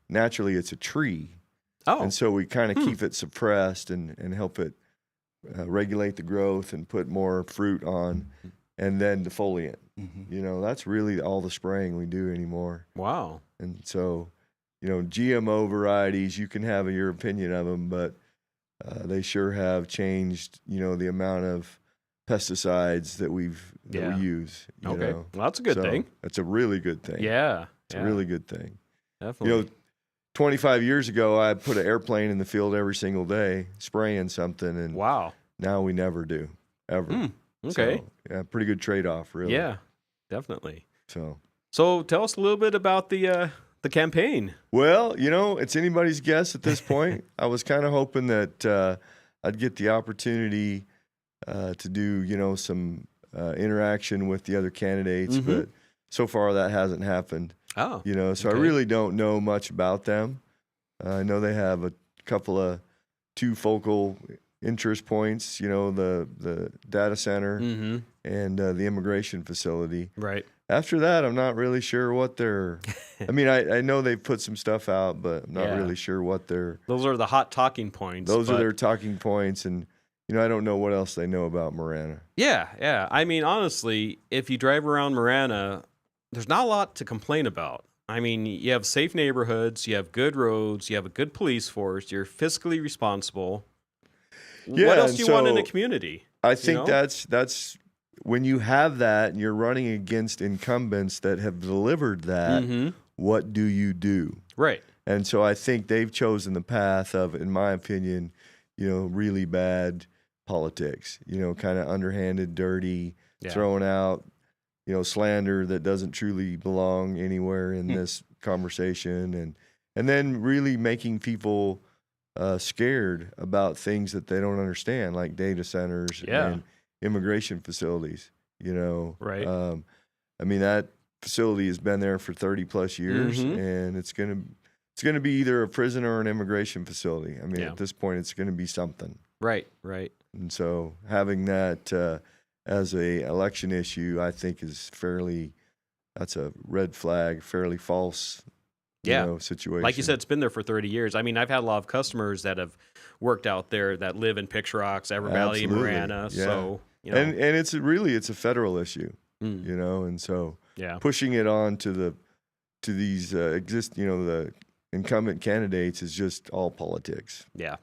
S4: naturally it's a tree.
S9: Oh.
S4: And so we kind of keep it suppressed and help it regulate the growth and put more fruit on. And then defoliant. That's really all the spraying we do anymore.
S9: Wow.
S4: And so, GMO varieties, you can have your opinion of them, but they sure have changed, the amount of pesticides that we use.
S9: Okay. Well, that's a good thing.
S4: That's a really good thing.
S9: Yeah.
S4: It's a really good thing.
S9: Definitely.
S4: 25 years ago, I put an airplane in the field every single day spraying something, and now we never do, ever.
S9: Okay.
S4: So, yeah, pretty good trade-off, really.
S9: Yeah, definitely.
S4: So
S9: tell us a little bit about the campaign.
S4: Well, it's anybody's guess at this point. I was kind of hoping that I'd get the opportunity to do, some interaction with the other candidates, but so far that hasn't happened.
S9: Oh.
S4: So I really don't know much about them. I know they have a couple of two focal interest points, the data center and the immigration facility.
S9: Right.
S4: After that, I'm not really sure what they're. I mean, I know they've put some stuff out, but I'm not really sure what they're.
S9: Those are the hot talking points.
S4: Those are their talking points, and I don't know what else they know about Marana.
S9: Yeah. I mean, honestly, if you drive around Marana, there's not a lot to complain about. I mean, you have safe neighborhoods, you have good roads, you have a good police force, you're fiscally responsible.
S4: Yeah,
S9: what else do you want in a community?
S4: I think that's when you have that and you're running against incumbents that have delivered that, what do you do?
S9: Right.
S4: And so I think they've chosen the path of, in my opinion, really bad politics, kind of underhanded, dirty, throwing out, slander that doesn't truly belong anywhere in this conversation. And then really making people scared about things that they don't understand, like data centers and immigration facilities,
S9: Right.
S4: I mean, that facility has been there for 30 plus years and it's going to be either a prison or an immigration facility. I mean, at this point, it's going to be something.
S9: Right.
S4: And so having that as a election issue, I think that's a red flag, fairly false situation.
S9: Like you said, it's been there for 30 years. I mean, I've had a lot of customers that have worked out there that live in Picture Rocks, Ever Valley, Marana.
S4: Yeah.
S9: So,
S4: and it's a federal issue, and so pushing it on to these the incumbent candidates is just all politics.
S9: Yeah.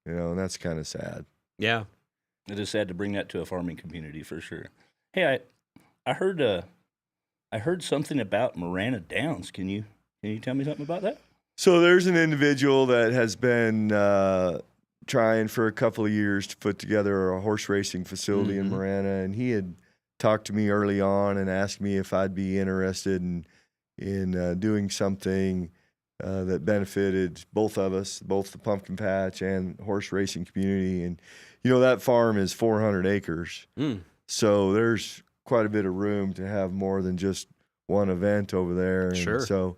S4: And that's kind of sad.
S9: Yeah.
S14: It is sad to bring that to a farming community for sure. Hey, I heard something about Marana Downs. Can you tell me something about that?
S4: So there's an individual that has been trying for a couple of years to put together a horse racing facility in Marana, and he had talked to me early on and asked me if I'd be interested in doing something that benefited both of us, both the pumpkin patch and horse racing community. And that farm is 400 acres, so there's quite a bit of room to have more than just one event over there. And
S9: sure.
S4: So,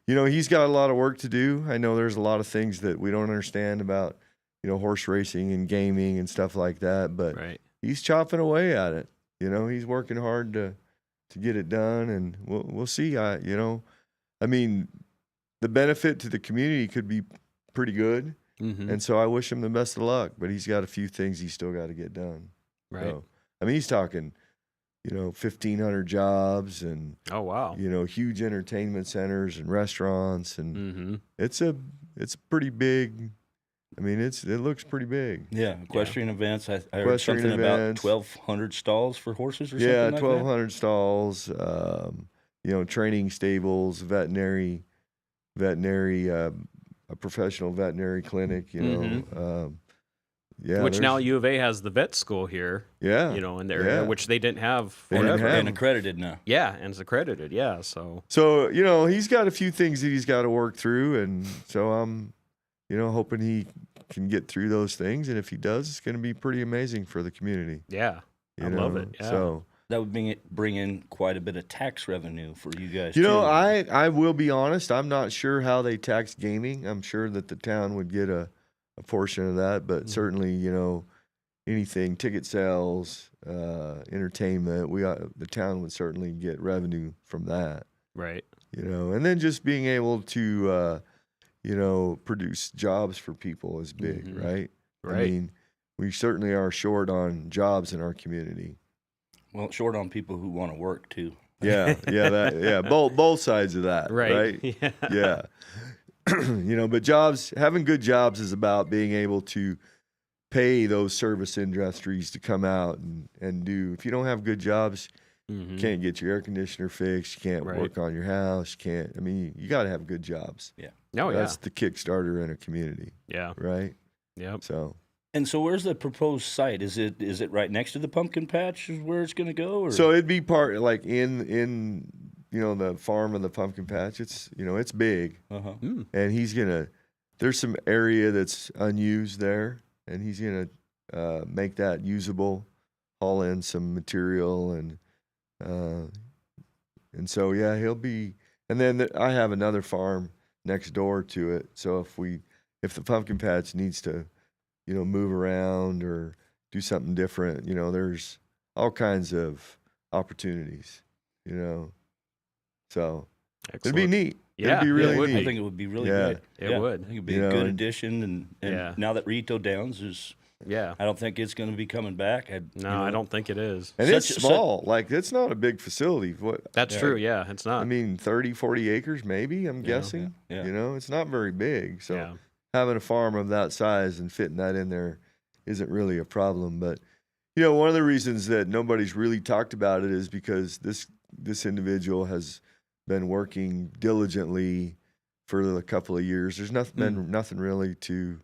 S4: he's got a lot of work to do. I know there's a lot of things that we don't understand about, horse racing and gaming and stuff like that, but he's chopping away at it. He's working hard to get it done, and we'll see. I mean, the benefit to the community could be pretty good, and so I wish him the best of luck. But he's got a few things he's still got to get done.
S9: Right.
S4: So, I mean, he's talking, 1,500 jobs and
S9: oh wow,
S4: huge entertainment centers and restaurants, and it's pretty big. I mean, it looks pretty big.
S14: Yeah, equestrian events. I heard something about 1,200 stalls for horses or something like that.
S4: 1,200 stalls. Training stables, veterinary, a professional veterinary clinic.
S9: Which now U of A has the vet school here.
S4: Yeah.
S9: In the area, which they didn't have
S14: forever. And accredited now.
S9: Yeah, and it's accredited. Yeah, so.
S4: So he's got a few things that he's got to work through, and so I'm, hoping he can get through those things, and if he does, it's going to be pretty amazing for the community.
S9: Yeah, I love it. Yeah.
S4: So
S14: that would bring in quite a bit of tax revenue for you guys.
S4: I will be honest. I'm not sure how they tax gaming. I'm sure that the town would get a portion of that, but certainly, anything, ticket sales, entertainment, the town would certainly get revenue from that.
S9: Right.
S4: And then just being able to, produce jobs for people is big, right?
S9: Right.
S4: I mean, we certainly are short on jobs in our community.
S14: Well, short on people who want to work too.
S4: Yeah, both sides of that, right? Yeah. But having good jobs is about being able to pay those service industries to come out and do. If you don't have good jobs, you can't get your air conditioner fixed, you can't work on your house, you got to have good jobs.
S14: Yeah.
S4: That's the Kickstarter in a community.
S9: Yeah.
S4: Right?
S9: Yep.
S4: So
S14: where's the proposed site? Is it right next to the pumpkin patch is where it's going to go? Or?
S4: So it'd be part like in the farm of the pumpkin patch. It's it's big, and there's some area that's unused there, and he's gonna make that usable, haul in some material, and so he'll be. And then I have another farm next door to it, so if the pumpkin patch needs to move around or do something different. There's all kinds of opportunities, so it'd be neat.
S9: Yeah,
S4: it'd be really neat.
S14: I think it would be really good.
S9: It would.
S14: I think it'd be a good addition. And now that Rito Downs is, I don't think it's going to be coming back.
S9: I don't think it is.
S4: And it's small. It's not a big facility.
S9: That's true. Yeah, it's not.
S4: 30, 40 acres maybe, I'm guessing.
S14: Yeah.
S4: It's not very big. So having a farm of that size and fitting that in there isn't really a problem. But, one of the reasons that nobody's really talked about it is because this individual has been working diligently for a couple of years. There's been nothing really to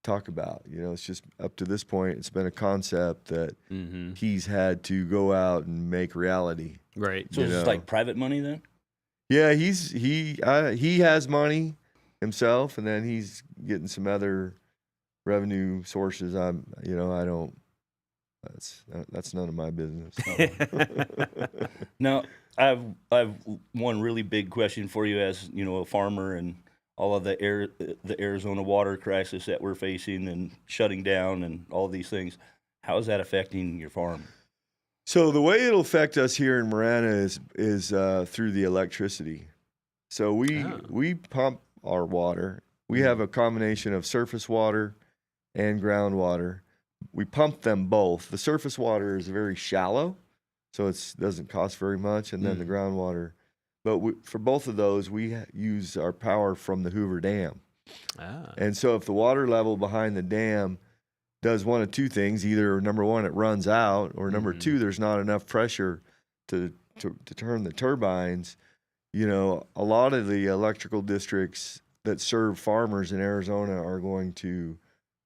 S4: talk about. It's just up to this point, it's been a concept that he's had to go out and make reality.
S9: Right.
S14: So it's like private money then?
S4: Yeah, he has money himself, and then he's getting some other revenue sources. I don't. That's none of my business.
S14: Now, I've one really big question for you as a farmer and all of the Arizona water crisis that we're facing and shutting down and all these things. How is that affecting your farm?
S4: So the way it'll affect us here in Marana is through the electricity. So we pump our water. We have a combination of surface water and groundwater. We pump them both. The surface water is very shallow, so it doesn't cost very much, and then the groundwater. But for both of those, we use our power from the Hoover Dam. And so if the water level behind the dam does one of two things, either number one, it runs out, or number two, there's not enough pressure to turn the turbines. A lot of the electrical districts that serve farmers in Arizona are going to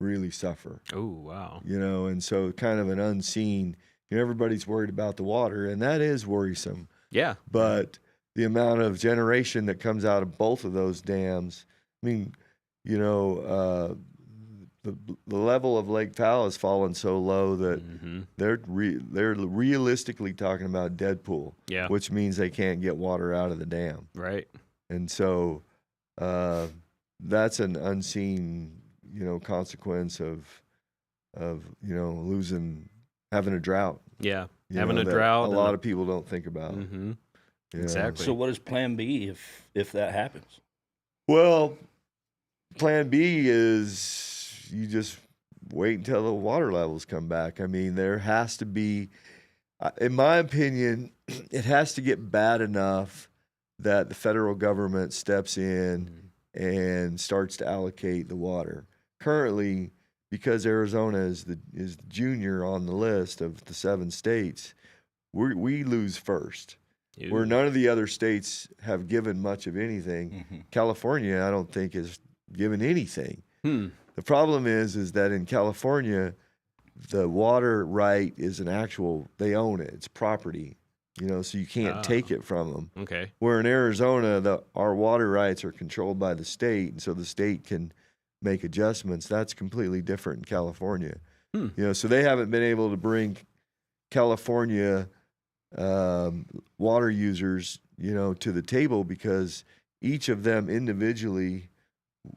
S4: really suffer.
S9: Oh, wow.
S4: And so kind of an unseen, everybody's worried about the water, and that is worrisome.
S9: Yeah.
S4: But the amount of generation that comes out of both of those dams, the level of Lake Powell has fallen so low that they're realistically talking about dead pool, which means they can't get water out of the dam.
S9: Right.
S4: And so that's an unseen consequence of having a drought.
S9: Yeah, having a drought.
S4: A lot of people don't think about.
S9: Exactly.
S14: So what is Plan B if that happens?
S4: Well, Plan B is you just wait until the water levels come back. There has to be, in my opinion, it has to get bad enough that the federal government steps in and starts to allocate the water. Currently, because Arizona is the junior on the list of the 7 states, we lose first. Where none of the other states have given much of anything. California, I don't think, has given anything. The problem is that in California, the water right is they own it. It's property, so you can't take it from them.
S9: Okay.
S4: Where in Arizona, our water rights are controlled by the state, and so the state can make adjustments. That's completely different in California. So they haven't been able to bring California water users, to the table because each of them individually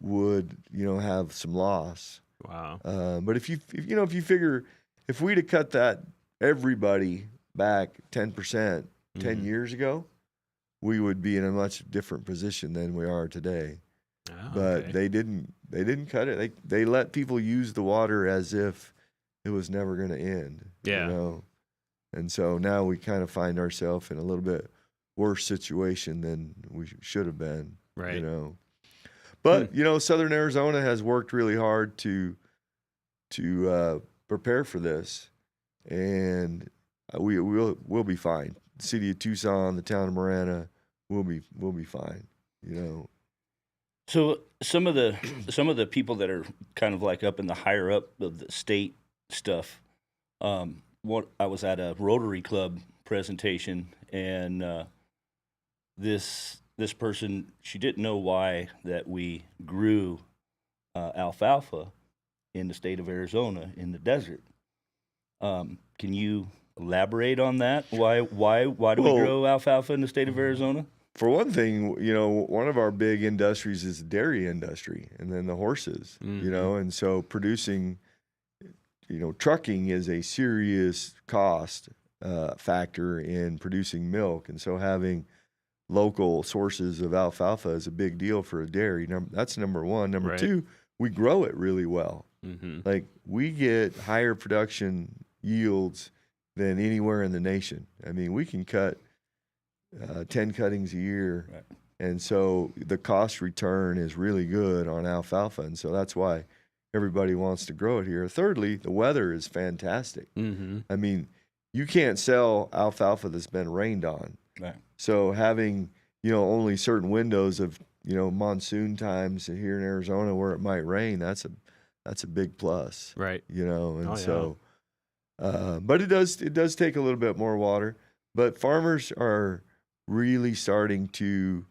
S4: would, have some loss.
S9: Wow.
S4: But if you figure, if we'd have cut that everybody back 10% 10 years ago, we would be in a much different position than we are today. But they didn't cut it. They let people use the water as if it was never going to end. And so now we kind of find ourselves in a little bit worse situation than we should have been.
S9: Right.
S4: But Southern Arizona has worked really hard to prepare for this, and we'll be fine. The city of Tucson, the town of Marana, we'll be fine.
S14: So some of the people that are kind of like up in the higher up of the state stuff, I was at a Rotary Club presentation, and this person, she didn't know why that we grew alfalfa in the state of Arizona in the desert. Can you elaborate on that? Why do we grow alfalfa in the state of Arizona?
S4: For one thing, one of our big industries is the dairy industry, and then the horses, and so producing trucking is a serious cost factor in producing milk, and so having local sources of alfalfa is a big deal for a dairy. That's number one. Number two, we grow it really well. Like, we get higher production yields than anywhere in the nation. I mean, we can cut 10 cuttings a year, and so the cost return is really good on alfalfa, and so that's why everybody wants to grow it here. Thirdly, the weather is fantastic. I mean, you can't sell alfalfa that's been rained on. So having, only certain windows of, monsoon times here in Arizona where it might rain, that's a big plus. But it does take a little bit more water. But farmers are really starting to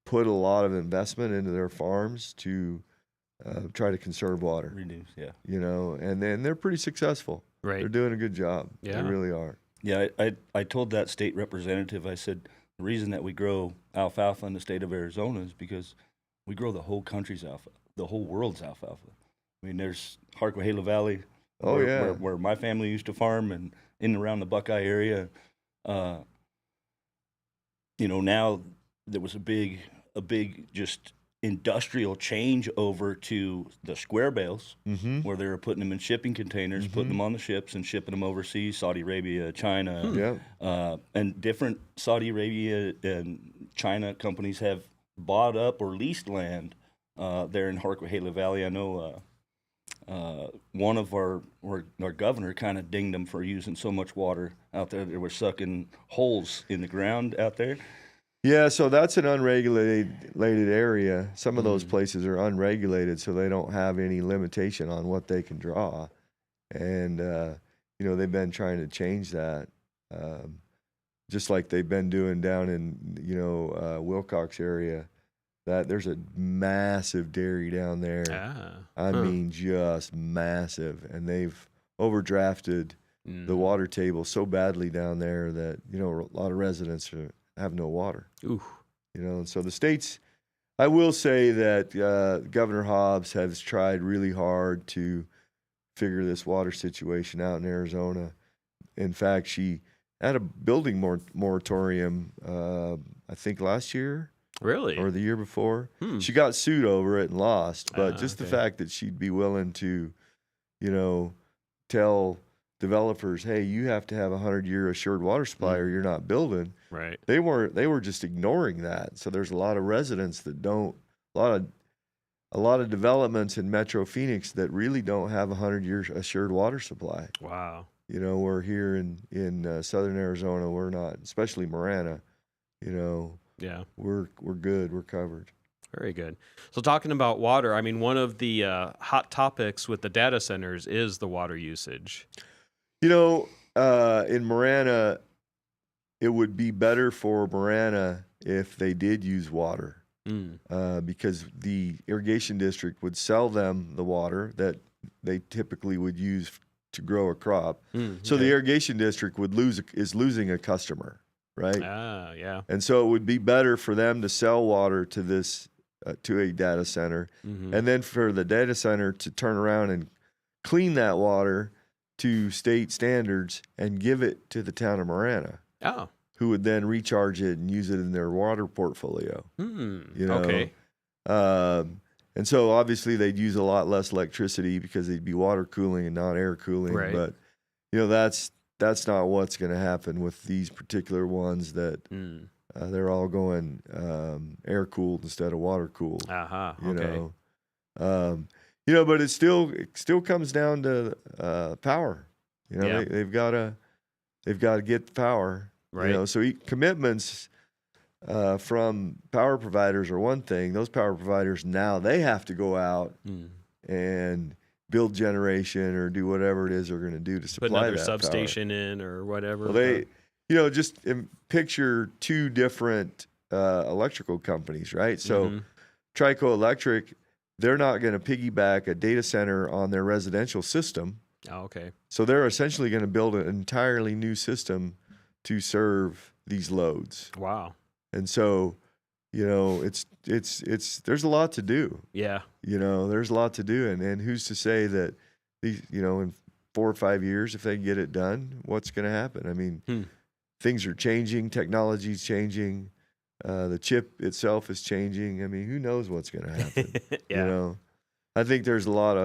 S4: put a lot of investment into their farms to try to conserve water.
S14: Reduce,
S4: and then they're pretty successful. They're doing a good job. They really are.
S14: Yeah, I told that state representative, I said, the reason that we grow alfalfa in the state of Arizona is because we grow the whole country's alfalfa, the whole world's alfalfa. I mean, there's Harquahela Valley, where my family used to farm, and in and around the Buckeye area. Now there was a big just industrial change over to the square bales, where they were putting them in shipping containers, putting them on the ships and shipping them overseas, Saudi Arabia, China, and different Saudi Arabia and China companies have bought up or leased land there in Harquahela Valley. I know one of our governor kind of dinged them for using so much water out there. They were sucking holes in the ground out there.
S4: Yeah, so that's an unregulated area. Some of those places are unregulated, so they don't have any limitation on what they can draw. And, they've been trying to change that, just like they've been doing down in, Wilcox area. That there's a massive dairy down there. I mean, just massive. And they've overdrafted the water table so badly down there that, a lot of residents have no water. And so the states, I will say that Governor Hobbs has tried really hard to figure this water situation out in Arizona. In fact, she had a building moratorium, I think last year.
S9: Really?
S4: Or the year before. She got sued over it and lost. But just the fact that she'd be willing to, tell developers, hey, you have to have a 100-year assured water supply or you're not building. They were just ignoring that. So there's a lot of residents that don't, a lot of developments in Metro Phoenix that really don't have a 100-year assured water supply.
S9: Wow.
S4: We're here in southern Arizona, we're not, especially Marana, we're good, we're covered.
S9: Very good. So talking about water, I mean, one of the hot topics with the data centers is the water usage.
S4: In Marana, it would be better for Marana if they did use water, because the irrigation district would sell them the water that they typically would use to grow a crop. So the irrigation district is losing a customer, right? And so it would be better for them to sell water to this to a data center, and then for the data center to turn around and clean that water to state standards and give it to the town of Marana, who would then recharge it and use it in their water portfolio.
S9: Okay.
S4: And so obviously they'd use a lot less electricity because they'd be water cooling and not air cooling. But that's not what's going to happen with these particular ones that they're all going air cooled instead of water cooled. But it still comes down to power. They've got to get the power. So commitments from power providers are one thing. Those power providers now they have to go out and build generation or do whatever it is they're going to do to supply
S9: put another
S4: that
S9: substation
S4: power.
S9: in or whatever.
S4: Well, just picture two different electrical companies, right? So Trico Electric, they're not going to piggyback a data center on their residential system. So they're essentially going to build an entirely new system to serve these loads.
S9: Wow.
S4: And so, you know, there's a lot to do.
S9: Yeah.
S4: You know, there's a lot to do, and who's to say that these, you know, in 4 or 5 years, if they get it done, what's going to happen? I mean, things are changing, technology's changing, the chip itself is changing. I mean, who knows what's going to happen?
S9: Yeah.
S4: You know, I think there's a lot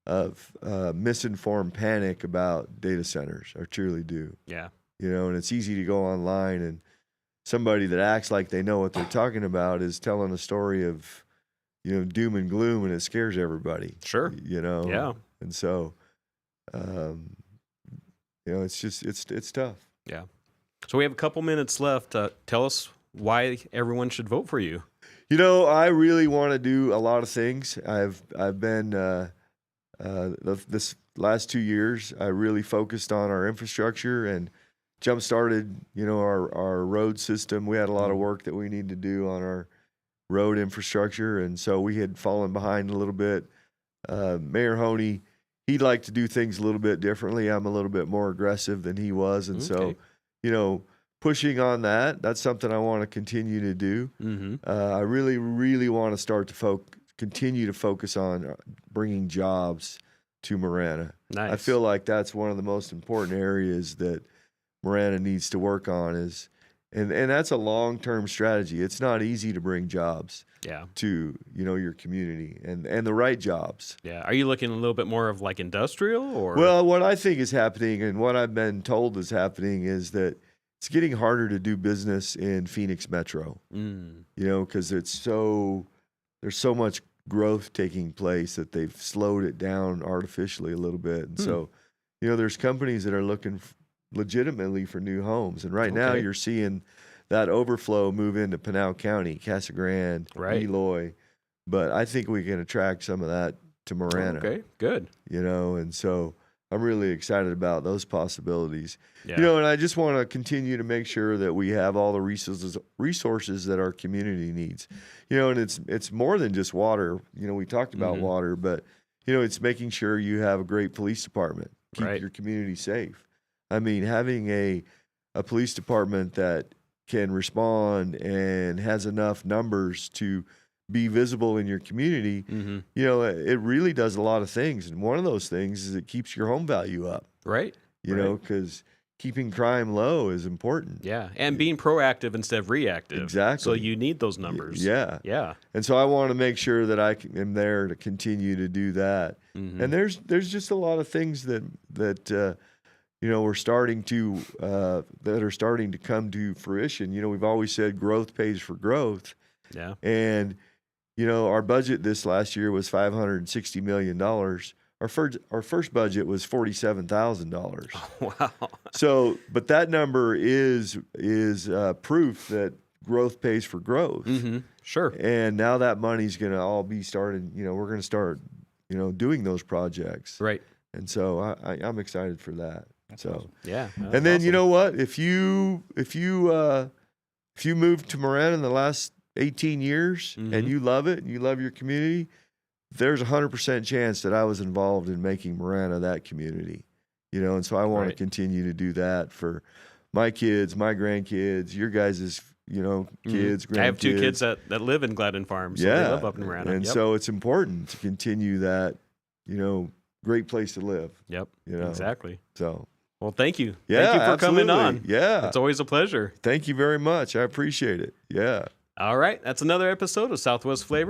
S4: of misinformed panic about data centers. I truly do.
S9: Yeah.
S4: You know, and it's easy to go online and somebody that acts like they know what they're talking about is telling a story of, you know, doom and gloom, and it scares everybody.
S9: Sure.
S4: You know?
S9: Yeah.
S4: And so, you know, it's just, it's tough.
S9: Yeah. So we have a couple minutes left. Tell us why everyone should vote for you.
S4: You know, I really want to do a lot of things. I've been, this last 2 years, I really focused on our infrastructure and jump-started, you know, our road system. We had a lot of work that we need to do on our road infrastructure, and so we had fallen behind a little bit. Mayor Honey, he'd like to do things a little bit differently. I'm a little bit more aggressive than he was, and so, you know, pushing on that's something I want to continue to do. I really, really want to start to continue to focus on bringing jobs to Marana.
S9: Nice.
S4: I feel like that's one of the most important areas that Marana needs to work on and that's a long-term strategy. It's not easy to bring jobs to, you know, your community and the right jobs.
S9: Yeah. Are you looking a little bit more of like industrial or?
S4: Well, what I think is happening and what I've been told is happening is that it's getting harder to do business in Phoenix Metro, you know, because there's so much growth taking place that they've slowed it down artificially a little bit. And so, you know, there's companies that are looking legitimately for new homes. And right now you're seeing that overflow move into Pinal County, Casa Grande, Eloy. But I think we can attract some of that to Marana.
S9: Okay, good.
S4: You know, and so I'm really excited about those possibilities.
S9: Yeah.
S4: You know, and I just want to continue to make sure that we have all the resources that our community needs. You know, and it's more than just water. You know, we talked about water, but, you know, it's making sure you have a great police department, keep your community safe. I mean, having a police department that can respond and has enough numbers to be visible in your community, you know, it really does a lot of things. And one of those things is it keeps your home value up.
S9: Right.
S4: You know, because keeping crime low is important.
S9: Yeah. And being proactive instead of reactive.
S4: Exactly.
S9: So you need those numbers.
S4: Yeah.
S9: Yeah.
S4: And so I want to make sure that I am there to continue to do that. And there's just a lot of things that you know, we're starting to, that are starting to come to fruition. You know, we've always said growth pays for growth.
S9: Yeah.
S4: And, you know, our budget this last year was $560 million. Our first budget was $47,000.
S9: Wow.
S4: So, but that number is proof that growth pays for growth.
S9: Sure.
S4: And now that money's going to all be started, you know, we're going to start, you know, doing those projects.
S9: Right.
S4: And so I'm excited for that.
S14: That's
S4: so
S14: awesome.
S9: Yeah.
S4: And then you know what? If you moved to Marana in the last 18 years and you love it and you love your community, there's 100% chance that I was involved in making Marana that community. You know, and so I want to continue to do that for my kids, my grandkids, your guys' you know, kids, grandkids.
S9: I have 2 kids that live in Gladden Farms. So they live up in Marana.
S4: And so it's important to continue that, you know, great place to live.
S9: Yep.
S4: You know,
S9: exactly.
S4: So,
S9: well, thank you.
S4: Yeah,
S9: thank you for coming on.
S4: Yeah.
S9: It's always a pleasure.
S4: Thank you very much. I appreciate it. Yeah.
S9: All right. That's another episode of Southwest Flavor.